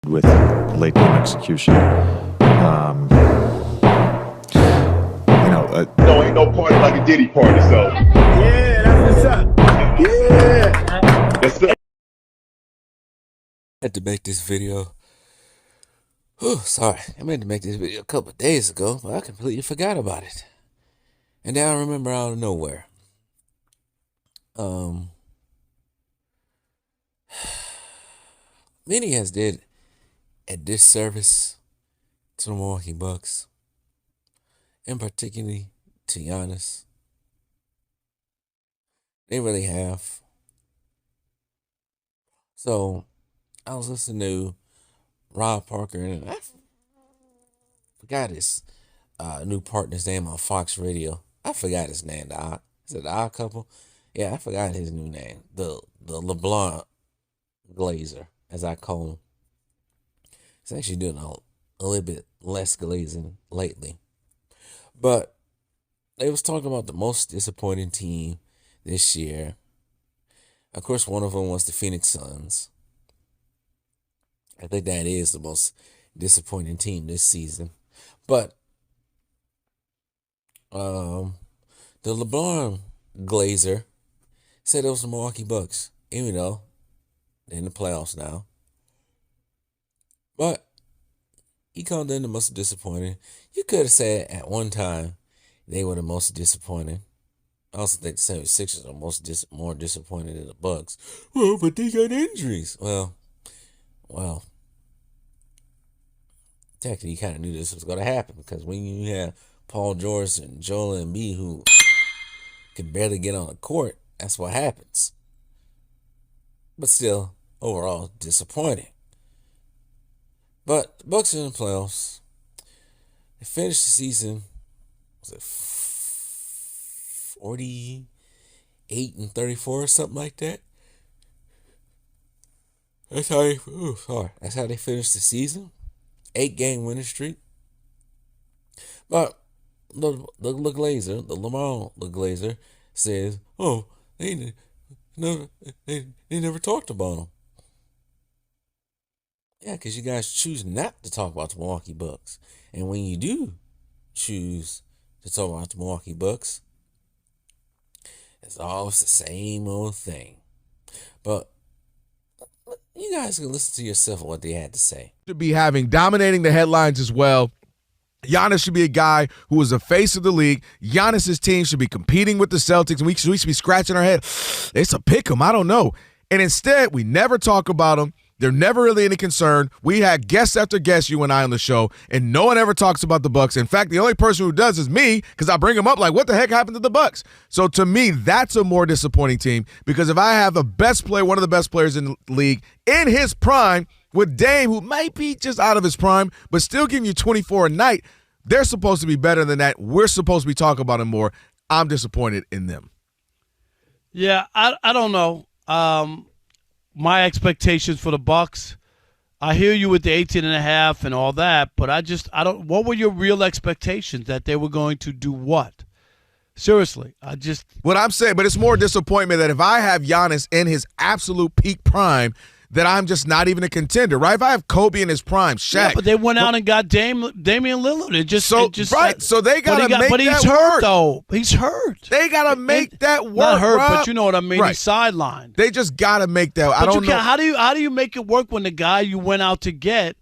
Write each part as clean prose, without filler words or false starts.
with late game execution. No, ain't no party like a Diddy party, so. Yeah, that's what's up. Yeah. Yes, sir. I had to make this video. Sorry. I meant to make this video a couple of days ago, but I completely forgot about it. And now I remember out of nowhere. Many has did a disservice to the Milwaukee Bucks, and particularly to Giannis. They really have. So, I was listening to Rob Parker, and I forgot his new partner's name on Fox Radio. I forgot his name. Is it the Odd Couple? Yeah, I forgot his new name. The LeBlanc Glazer, as I call him. He's actually doing a little bit less glazing lately. But they was talking about the most disappointing team this year. Of course, one of them was the Phoenix Suns. I think that is the most disappointing team this season. But the LeBron Glazer said it was the Milwaukee Bucks, even though they're in the playoffs now. But he called them the most disappointing. You could have said at one time they were the most disappointing. I also think the 76ers are more disappointed than the Bucks. Well, but they got injuries. Well, technically you kind of knew this was going to happen, because when you have Paul George and Joel Embiid who can barely get on the court, that's what happens. But still, overall, disappointing. But the Bucks are in the playoffs. They finished the season, was it 48-34 or something like that? That's how they finished the season. 8-game winning streak. But the Glazer, the Lamar Glazer, says, they never talked about him. Yeah, because you guys choose not to talk about the Milwaukee Bucks. And when you do choose to talk about the Milwaukee Bucks, it's always the same old thing. But you guys can listen to yourself what they had to say. To be dominating the headlines as well. Giannis should be a guy who is the face of the league. Giannis's team should be competing with the Celtics, and we should be scratching our head. It's a pick 'em. I don't know. And instead, we never talk about them. They're never really any concern. We had guests after guests, you and I, on the show, and no one ever talks about the Bucks. In fact, the only person who does is me, because I bring them up like, what the heck happened to the Bucks? So to me, that's a more disappointing team, because if I have the best player, one of the best players in the league, in his prime, with Dame, who might be just out of his prime, but still giving you 24 a night, they're supposed to be better than that. We're supposed to be talking about him more. I'm disappointed in them. Yeah, I don't know. My expectations for the Bucks, I hear you with the 18.5 and all that, but I don't. What were your real expectations, that they were going to do what? Seriously, what I'm saying, but it's more disappointment that if I have Giannis in his absolute peak prime, that I'm just not even a contender, right? If I have Kobe in his prime, Shaq. Yeah, but they went out and got Damian Lillard. So they got to make that work. But he's hurt, though. He's hurt. They got to make that work, Not hurt, Rob. but you know what I mean. Right. He's sidelined. They just got to make that. I don't know. How do you make it work when the guy you went out to get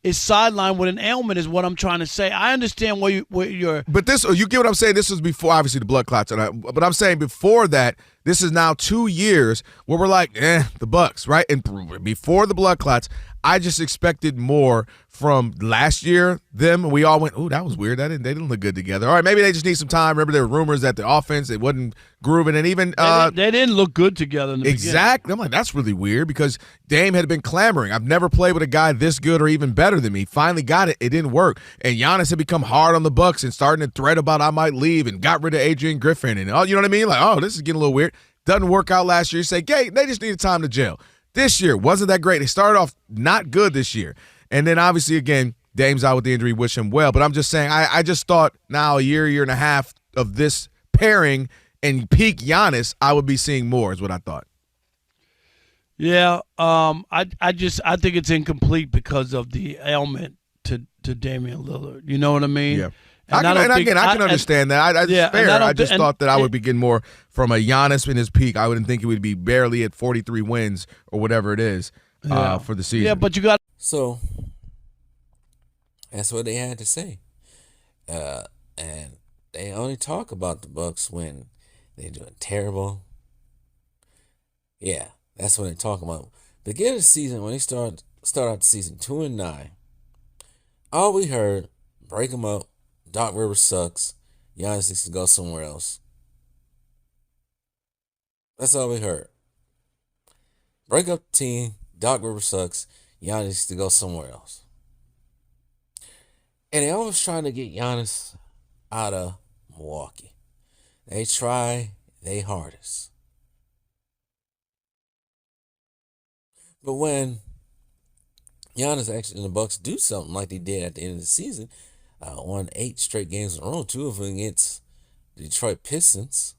is sidelined with an ailment, is what I'm trying to say. I understand where you're. But you get what I'm saying? This was before, obviously, the blood clots. But I'm saying before that, this is now 2 years where we're like, the Bucks, right? And before the blood clots, I just expected more from last year. We all went, ooh, that was weird. They didn't look good together. All right, maybe they just need some time. Remember, there were rumors that the offense, it wasn't grooving, and even they didn't look good together in the exactly. beginning. I'm like, that's really weird, because Dame had been clamoring. I've never played with a guy this good or even better than me. Finally got it. It didn't work. And Giannis had become hard on the Bucks and starting to threat about I might leave, and got rid of Adrian Griffin, and you know what I mean? Like, this is getting a little weird. Doesn't work out last year. You say, they just needed time to gel. This year wasn't that great. They started off not good this year. And then obviously, again, Dame's out with the injury. Wish him well. But I'm just saying, I just thought now a year and a half of this pairing and peak Giannis, I would be seeing more, is what I thought. Yeah. I think it's incomplete because of the ailment to Damian Lillard. You know what I mean? Yeah. And I can understand that. It's yeah, and fair. I don't thi- just and thought that I it- would begin more from a Giannis in his peak. I wouldn't think it would be barely at 43 wins or whatever it is yeah. for the season. Yeah, but you got So that's what they had to say. And they only talk about the Bucks when they're doing terrible. Yeah, that's when they talk about. Beginning of the season, when they start out the season 2-9, all we heard, break them up. Doc Rivers sucks. Giannis needs to go somewhere else. That's all we heard. Break up the team. Doc Rivers sucks. Giannis needs to go somewhere else. And they always trying to get Giannis out of Milwaukee. They try their hardest. But when Giannis actually and the Bucks do something like they did at the end of the season, won 8 straight games in a row, 2 of them against the Detroit Pistons.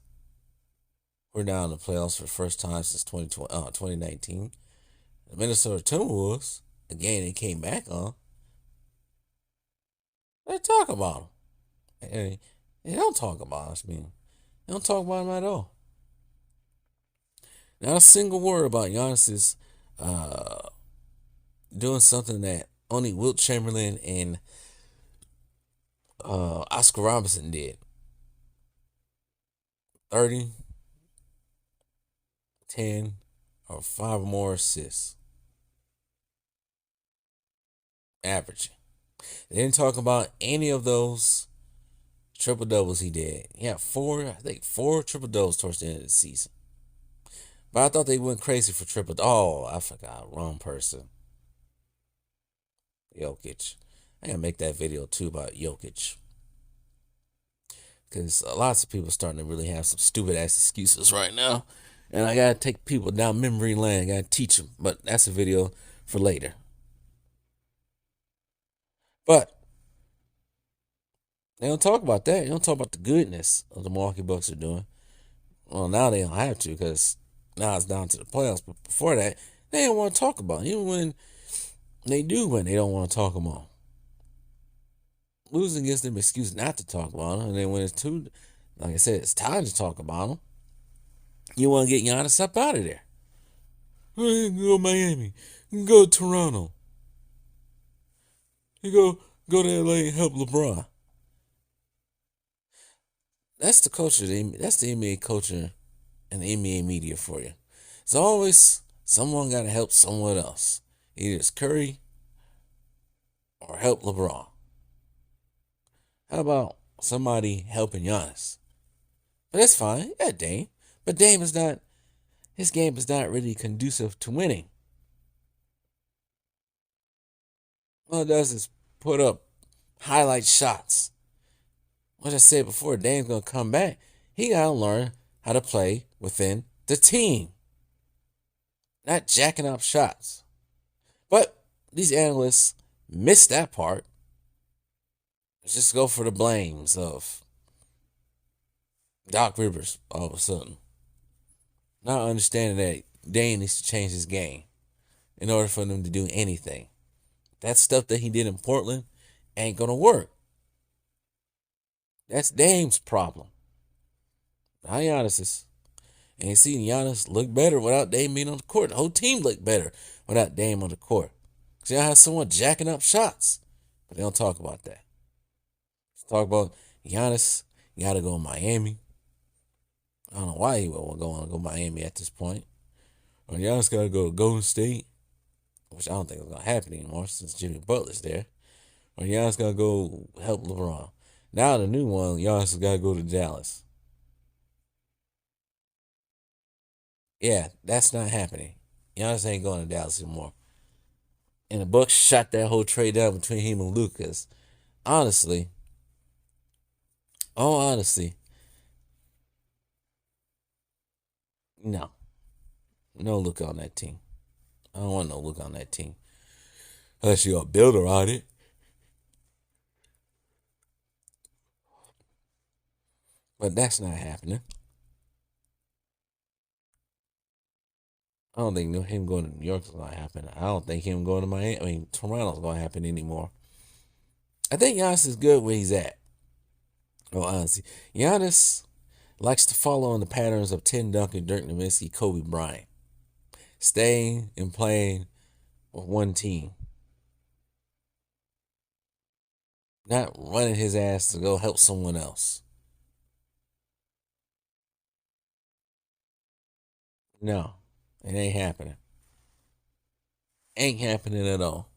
We're now in the playoffs for the first time since 2019. The Minnesota Timberwolves, a game they came back on, they talk about them. They don't talk about us, man. They don't talk about them at all. Not a single word about Giannis's doing something that only Wilt Chamberlain and Oscar Robertson did. 30, 10, or 5 more assists. Averaging. They didn't talk about any of those triple doubles he did. He had 4 triple doubles towards the end of the season. But I thought they went crazy for triple. Oh, I forgot. Wrong person. Jokic. I gotta make that video too about Jokic. Because lots of people are starting to really have some stupid ass excuses right now. And I gotta take people down memory lane. I gotta teach them. But that's a video for later. But they don't talk about that. They don't talk about the goodness of the Milwaukee Bucks are doing. Well, now they don't have to because now it's down to the playoffs. But before that, they don't want to talk about it. Even when they do win, they don't want to talk about them. Losing gives them an excuse not to talk about them. And then when it's like I said, it's time to talk about them, you want to get Giannis up out of there. Go to Miami. Go to Toronto. You go to LA and help LeBron. That's the culture. That's the NBA culture and the NBA media for you. It's always someone got to help someone else. Either it's Curry or help LeBron. How about somebody helping Giannis? But that's fine. Yeah, Dame. But his game is not really conducive to winning. All it does is put up highlight shots. Like I said before, Dame's going to come back. He got to learn how to play within the team. Not jacking up shots. But these analysts miss that part. Let's just go for the blames of Doc Rivers all of a sudden. Not understanding that Dame needs to change his game in order for them to do anything. That stuff that he did in Portland ain't going to work. That's Dame's problem. Not Giannis's. And you see Giannis look better without Dame being on the court. The whole team looked better without Dame on the court. Because y'all have someone jacking up shots. But they don't talk about that. Let's talk about Giannis. You got to go to Miami. I don't know why he would want to go to Miami at this point. Or Giannis got to go to Golden State. Which I don't think is going to happen anymore since Jimmy Butler's there. Or Giannis got to go help LeBron. Now the new one, Giannis has got to go to Dallas. Yeah, that's not happening. Giannis ain't going to Dallas anymore. And the Bucks shot that whole trade down between him and Lucas. Honestly, no. No Luka on that team. I don't want no Luka on that team. Unless you're a builder on it. But that's not happening. I don't think him going to New York is going to happen. I don't think him going to Miami, Toronto's going to happen anymore. I think Giannis is good where he's at. Oh, honestly, Giannis likes to follow in the patterns of Tim Duncan, Dirk Nowitzki, Kobe Bryant, staying and playing with one team, not running his ass to go help someone else. No, it ain't happening. Ain't happening at all.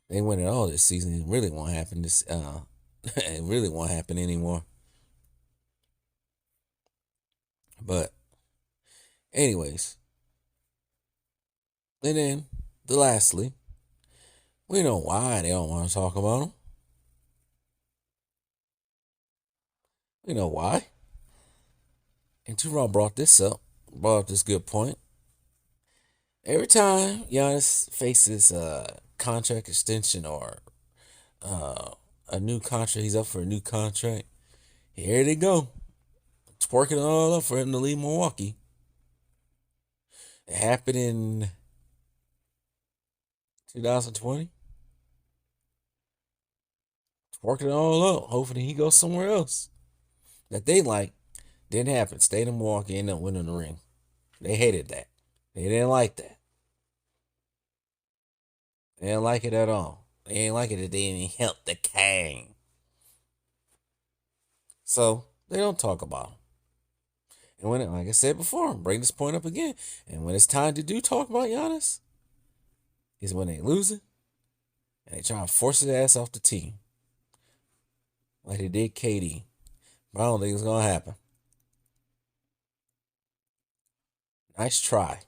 They win it all this season. It really won't happen it really won't happen anymore. But anyways. And then lastly, we know why they don't want to talk about him. We know why. And Terrell brought this good point. Every time Giannis faces a contract extension or a new contract, he's up for a new contract. Here they go. It's working all up for him to leave Milwaukee. It happened in 2020. It's working all up. Hopefully he goes somewhere else. That they like. Didn't happen. Stayed in Milwaukee, ended up winning the ring. They hated that. They didn't like that. They didn't like it at all. They didn't like it that they didn't help the king. So they don't talk about him. And when, like I said before, bring this point up again. And when it's time to talk about Giannis, is when they losing and they try to force his ass off the team, like they did KD. But I don't think it's gonna happen. Nice try.